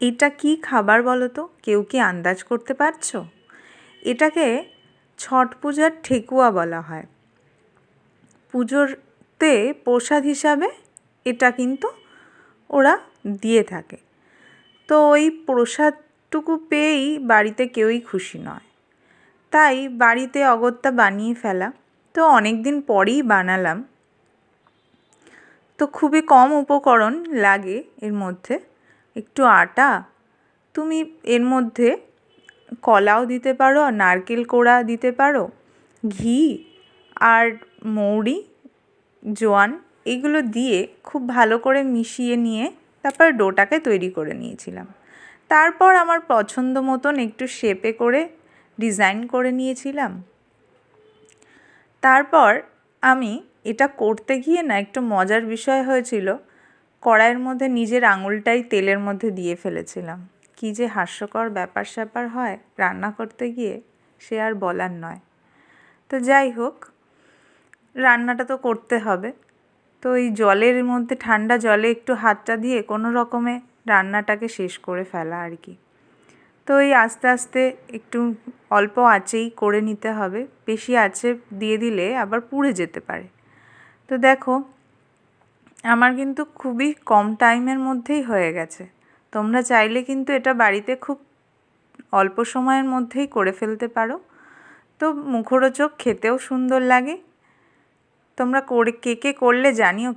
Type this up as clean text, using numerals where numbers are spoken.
এটা কি খাবার বলো তো? কেউ কি আন্দাজ করতে পারছো? এটাকে ছট পূজার ঠেকুয়া বলা হয়। পুজোতে প্রসাদ হিসাবে এটা কিন্তু ওরা দিয়ে থাকে। তো ওই প্রসাদটুকু পেয়েই বাড়িতে কেউই খুশি নয়, তাই বাড়িতে অগত্যা বানিয়ে ফেলা। তো অনেক দিন পরেই বানালাম। তো খুবই কম উপকরণ লাগে এর মধ্যে। একটু আটা, তুমি এর মধ্যে কলাও দিতে পারো, নারকেল কোড়া দিতে পারো, ঘি আর মৌরি, জোয়ান এগুলো দিয়ে খুব ভালো করে মিশিয়ে নিয়ে তারপর ডোটাকে তৈরি করে নিয়েছিলাম। তারপর আমার পছন্দ মতন একটু শেপে করে ডিজাইন করে নিয়েছিলাম। তারপর আমি এটা করতে গিয়ে না একটু মজার বিষয় হয়েছিল, কড়াইয়ের মধ্যে নিজের আঙুলটাই তেলের মধ্যে দিয়ে ফেলেছিলাম। কী যে হাস্যকর ব্যাপার স্যাপার হয় রান্না করতে গিয়ে, সে আর বলার নয়। তো যাই হোক, রান্নাটা তো করতে হবে। তো এই জলের মধ্যে ঠান্ডা জলে একটু হাতটা দিয়ে কোনো রকমে রান্নাটাকে শেষ করে ফেলা আর কি। তো এই আস্তে আস্তে একটু অল্প আঁচেই করে নিতে হবে, বেশি আঁচে দিয়ে দিলে আবার পুড়ে যেতে পারে। তো দেখো, আমার কিন্তু খুবই কম টাইমের মধ্যেই হয়ে গেছে। তোমরা চাইলে কিন্তু এটা বাড়িতে খুব অল্প সময়ের মধ্যেই করে ফেলতে পারো। তো মুখরোচক, খেতেও সুন্দর লাগে। তোমরা কে কে করলে জানিও।